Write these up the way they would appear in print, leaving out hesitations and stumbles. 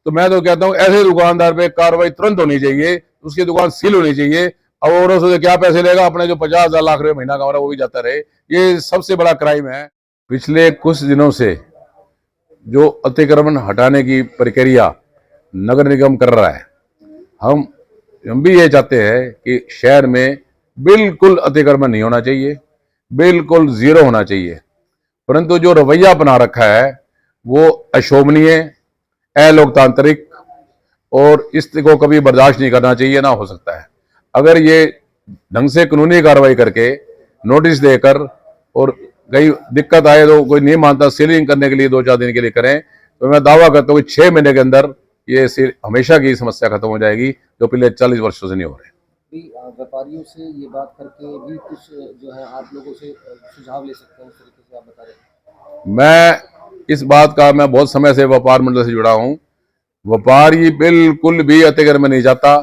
तो मैं तो कहता हूँ ऐसे दुकानदार पे कार्रवाई तुरंत होनी चाहिए, उसकी दुकान सील होनी चाहिए। अब औरों से क्या पैसे लेगा, अपने जो 50,000 लाख रुपए महीना कमा रहा है वो भी जाता रहे। ये सबसे बड़ा क्राइम है। पिछले कुछ दिनों से जो अतिक्रमण हटाने की प्रक्रिया नगर निगम कर रहा है, हम भी ये चाहते हैं कि शहर में बिल्कुल अतिक्रमण नहीं होना चाहिए, बिल्कुल जीरो होना चाहिए। परंतु जो रवैया अपना रखा है वो अशोभनीय, अलोकतांत्रिक, और इसको कभी बर्दाश्त नहीं करना चाहिए, ना हो सकता है। अगर ये ढंग से कानूनी कार्रवाई करके नोटिस देकर और कहीं दिक्कत आए तो कोई नहीं मानता सीलिंग करने के लिए 2-4 दिन के लिए करें, तो मैं दावा करता हूँ कि 6 महीने के अंदर ये हमेशा की समस्या खत्म हो जाएगी, जो पिछले 40 वर्षों से नहीं हो रहे। व्यापारियों से ये बात करके भी कुछ जो है आप लोगों से सुझाव ले सकते हैं, उस तरीके से आप बता रहे हैं। मैं इस बात का, मैं बहुत समय से व्यापार मंडल से जुड़ा हूं। व्यापारी बिल्कुल भी अतिक्रमण नहीं चाहता।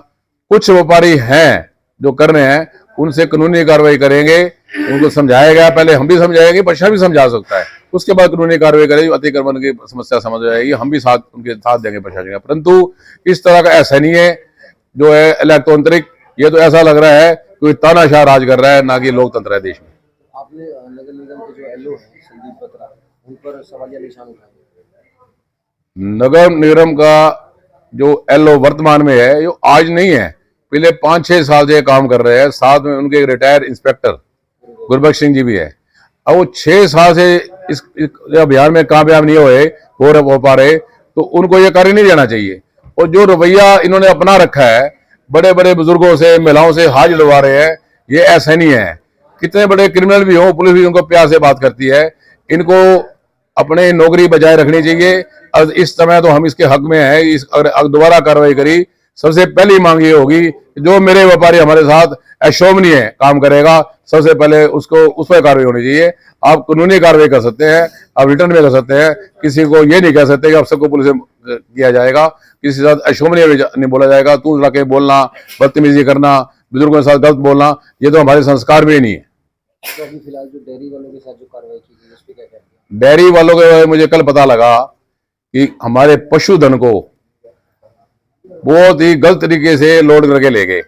कुछ व्यापारी हैं जो कर रहे हैं, उनसे कानूनी कार्रवाई करेंगे, उनको समझाएगा, पहले हम भी समझाएंगे, प्रशासन भी समझा सकता है, उसके बाद कानूनी कार्रवाई करेगी, अतिक्रमण की समस्या समझ जाएगी, हम भी साथ उनके साथ देंगे प्रशासन का। परंतु इस तरह का ऐसा नहीं है जो है इलेक्ट्रॉनिक, ये तो ऐसा लग रहा है कोई तानाशाह राज कर रहा है, ना कि लोकतंत्र है देश में। आपने नगर निगम के जो एलओ है संदीप बत्रा, उन पर सवालिया निशान उठाए। नगर निगम का जो एलओ वर्तमान में है, जो आज नहीं है, पिछले 5-6 साल से काम कर रहे हैं। साथ में उनके रिटायर्ड इंस्पेक्टर गुरबख्श सिंह जी भी है। अब वो 6 साल से इस अभियान में कामयाब नहीं हो पा रहे, तो उनको ये कार्य नहीं देना चाहिए। और जो रवैया इन्होंने अपना रखा है, बड़े बड़े बुजुर्गों से, महिलाओं से हाथ जुड़वा रहे हैं, ये ऐसा नहीं है। कितने बड़े क्रिमिनल भी हो, पुलिस भी उनको प्यार से बात करती है। इनको अपने नौकरी बजाय रखनी चाहिए। अब इस समय तो हम इसके हक में हैं। अगर दोबारा कार्रवाई करी, सबसे पहली मांग ये होगी कि जो मेरे व्यापारी हमारे साथ अशोभनीय काम करेगा, सबसे पहले उसको उस पर कार्रवाई होनी चाहिए। आप कानूनी कार्रवाई कर सकते हैं, आप रिटर्न में कर सकते हैं, किसी को ये नहीं कह सकते कि आप सबको पुलिस किया जाएगा, किसी के साथ अशोभनीय नहीं बोला जाएगा। तू लगे बोलना, बदतमीजी करना, बुजुर्गों के साथ गलत बोलना, ये तो हमारे संस्कार में ही नहीं है। तो अभी फिलहाल जो डेयरी वालों के साथ जो कार्रवाई की गई, उस पर क्या कहते हैं? डेयरी वालों के मुझे कल पता लगा कि हमारे पशुधन को बहुत ही गलत तरीके से लोड करके ले गए,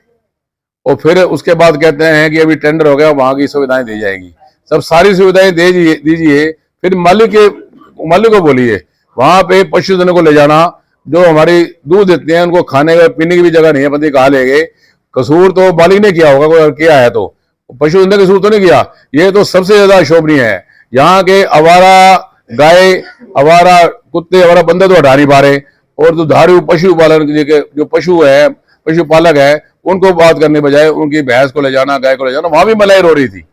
और फिर उसके बाद कहते हैं कि अभी टेंडर हो गया, वहां की सुविधाएं दी जाएगी। सब सारी सुविधाएं दीजिए, फिर मालिक को बोलिए वहां पे पशुधन को ले जाना। जो हमारी दूध देते हैं उनको खाने का पीने की भी जगह नहीं है, पता कहाँ ले गए। कसूर तो मालिक ने किया होगा, कोई किया है तो, पशुधन ने कसूर तो नहीं किया। ये तो सबसे ज्यादा अशोभनीय है। यहाँ के आवारा गाय, आवारा कुत्ते, आवारा बंदे तो हटा नहीं पा रहे, और दुधारू पशुपालन जो पशु है, पशुपालक है, उनको बात करने बजाय उनकी भैंस को ले जाना, गाय को ले जाना। वहां भी मलाई रो रही थी,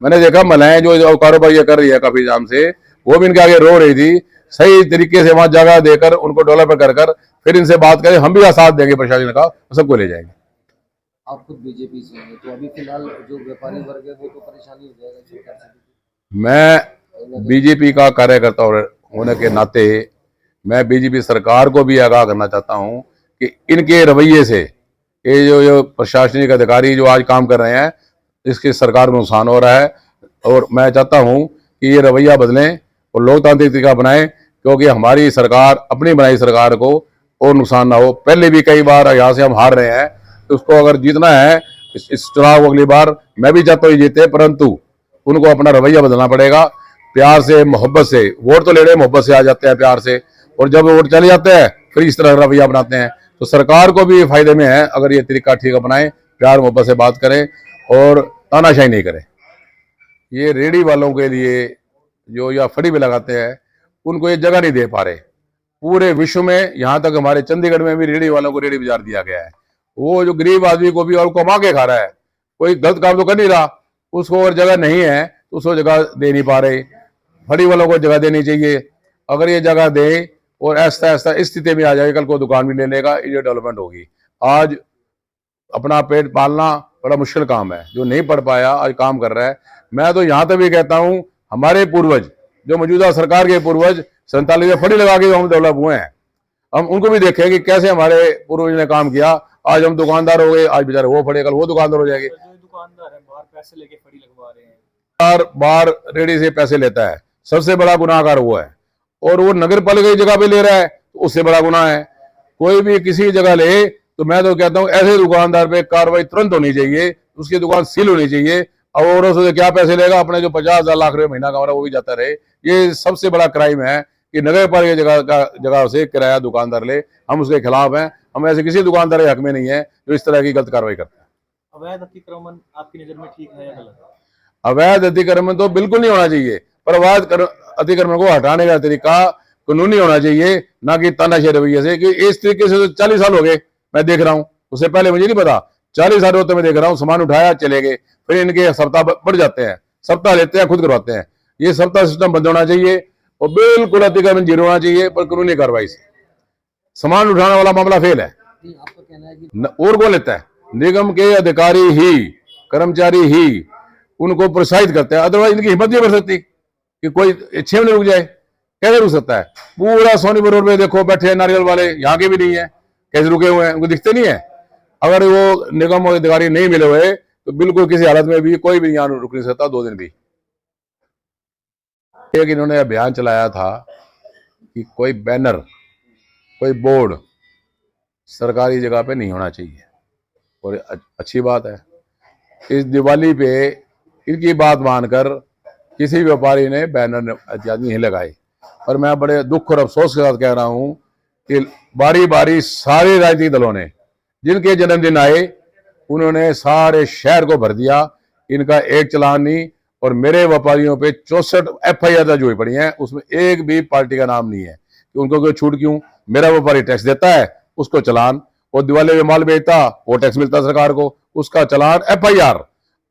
मैंने देखा महिलाएं जो कारोबार ये कर रही है काफी टाइम से, वो भी इनके आगे रो रही थी। सही तरीके से वहां जगह देकर उनको डेवलप कर फिर इनसे बात करें, हम भी साथ देंगे प्रशासन का, सबको ले जाएंगे। आप खुद बीजेपी से हैं, तो अभी फिलहाल जो व्यापारी वर्ग है वो तो परेशानी हो जाएगा सरकार से। मैं बीजेपी का कार्यकर्ता होने के नाते मैं बीजेपी सरकार को भी आगाह करना चाहता हूं कि इनके रवैये से ये जो प्रशासनिक अधिकारी जो आज काम कर रहे हैं, इसके सरकार को नुकसान हो रहा है। और मैं चाहता हूं कि ये रवैया बदलें और लोकतांत्रिक तरीका अपनाएं, क्योंकि हमारी सरकार, अपनी बनाई सरकार को और नुकसान ना हो। पहले भी कई बार यहाँ से हम हार रहे हैं, तो उसको अगर जीतना है इस चुनाव अगली बार, मैं भी चाहता हूँ जीते, परंतु उनको अपना रवैया बदलना पड़ेगा। प्यार से, मोहब्बत से वोट तो ले रहे, मोहब्बत से आ जाते हैं, प्यार से, और जब वोट चले जाते हैं फिर इस तरह रवैया अपनाते हैं। तो सरकार को भी फायदे में है अगर ये तरीका ठीक अपनाएं, प्यार मोहब्बत से बात करें और तानाशाही नहीं करें। ये रेडी वालों के लिए जो या फड़ी में लगाते हैं, उनको ये जगह नहीं दे पा रहे। पूरे विश्व में, यहाँ तक हमारे चंडीगढ़ में भी रेडी वालों को रेडी बाजार दिया गया है। वो जो गरीब आदमी को भी और कमा के खा रहा है, कोई गलत काम तो कर नहीं रहा, उसको और जगह नहीं है तो उसको जगह दे नहीं पा रहे। फड़ी वालों को जगह देनी चाहिए। अगर ये जगह दे और ऐसा ऐसा इस स्थिति में आ जाए, कल को दुकान भी ले लेगा, ये डेवलपमेंट होगी। आज अपना पेट पालना बड़ा मुश्किल काम है, जो नहीं पढ़ पाया आज काम कर रहा है। मैं तो यहाँ तक भी कहता हूँ, हमारे पूर्वज, जो मौजूदा सरकार के पूर्वज 47 में फड़ी लगा के जो हम डेवलप हुए हैं, हम उनको भी देखें कि कैसे हमारे पूर्वज ने काम किया। आज हम दुकानदार हो गए, आज बेचारे वो फड़े, कल वो दुकानदार हो जाएंगे। दुकानदार है बाहर पैसे लेके फड़ी लगवा रहे हैं, बार रेडी से पैसे लेता है, सबसे बड़ा गुनाहगार वो है। और वो नगर पालिका की जगह पे ले रहा है, तो उससे बड़ा गुनाह है। कोई भी किसी जगह ले तो मैं तो कहता हूं ऐसे दुकानदार पे कार्रवाई तुरंत होनी चाहिए, उसकी दुकान सील होनी चाहिए। और उससे क्या पैसे लेगा, अपने जो 50,000 लाख रुपए महीना कमा रहा है वो भी जाता रहे। ये सबसे बड़ा क्राइम है कि नगर पालिका जगह से किराया दुकानदार ले। हम उसके खिलाफ हैं। हम ऐसे किसी दुकानदार के हक में नहीं है जो इस तरह की गलत कार्रवाई करता है। अवैध अतिक्रमण आपकी नजर में ठीक है या गलत? अवैध अतिक्रमण तो बिल्कुल नहीं होना चाहिए, पर अवैध अतिक्रमण को हटाने का तरीका कानूनी होना चाहिए, ना कि तानाशाही रवैये से। कि इस तरीके से तो 40 साल हो गए मैं देख रहा हूं, उससे पहले मुझे नहीं पता। 40 साल होते मैं देख रहा हूं, सामान उठाया चले गए, फिर इनके सप्ताह बढ़ जाते हैं, सप्ताह लेते हैं, खुद करवाते हैं। ये सप्ताह सिस्टम बंद होना चाहिए और बिल्कुल अतिक्रमण जीरो होना चाहिए, पर कानूनी कार्रवाई से। सामान उठाने वाला मामला फेल है। आपका कहना है कि और कौन लेता है? निगम के अधिकारी ही, कर्मचारी ही उनको प्रोत्साहित करते हैं। अदरवाइज इनकी हिम्मत नहीं बढ़ सकती कि कोई 6 महीने रुक जाए। कैसे रुक सकता है? पूरा सोनीपत रोड पे देखो बैठे हैं नारियल वाले, यहाँ के भी नहीं है, कैसे रुके हुए हैं? उनको दिखते नहीं है। अगर वो निगम और अधिकारी नहीं मिले हुए तो बिल्कुल किसी हालत में भी कोई भी यहाँ रुक नहीं सकता 2 दिन भी। एक इन्होंने अभियान चलाया था कि कोई बैनर, कोई बोर्ड सरकारी जगह पे नहीं होना चाहिए, और अच्छी बात है। इस दिवाली पे इनकी बात मानकर किसी व्यापारी ने बैनर इत्यादि नहीं लगाए। पर मैं बड़े दुख और अफसोस के साथ कह रहा हूं कि बारी बारी सारे राजनीतिक दलों ने जिनके जन्मदिन आए उन्होंने सारे शहर को भर दिया। इनका एक चालान नहीं, और मेरे व्यापारियों पे 64 FIR दर्ज हुई पड़ी हैं, उसमें एक भी पार्टी का नाम नहीं है। कि उनको कोई छूट क्यों? मेरा व्यापारी टैक्स देता है, उसको चालान, और दिवाली में माल बेचता वो टैक्स मिलता सरकार को, उसका चालान FIR।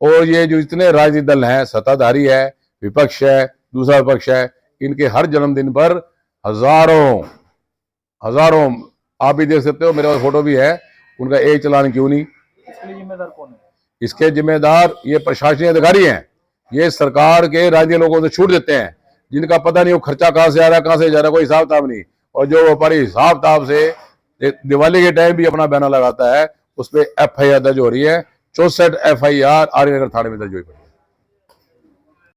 और ये जो इतने राजनीतिक दल हैं, सत्ताधारी है, विपक्ष है, दूसरा विपक्ष है, इनके हर जन्मदिन पर हजारों आप भी देख सकते हो, मेरे पास फोटो भी है, उनका एक चालान क्यों नहीं? इसके लिए जिम्मेदार कौन है? इसके जिम्मेदार ये प्रशासनिक अधिकारी हैं। ये सरकार के राजनीतिक लोगों से छूट देते हैं, जिनका पता नहीं वो खर्चा कहां से आ रहा है, कहां से जा रहा है, कोई हिसाब किताब नहीं। और जो व्यापारी हिसाब किताब से दिवाली के टाइम भी अपना बैनर लगाता है, उस पर FIR दर्ज हो रही है। 64 FIR आर्यनगर थाने में दर्ज हुई।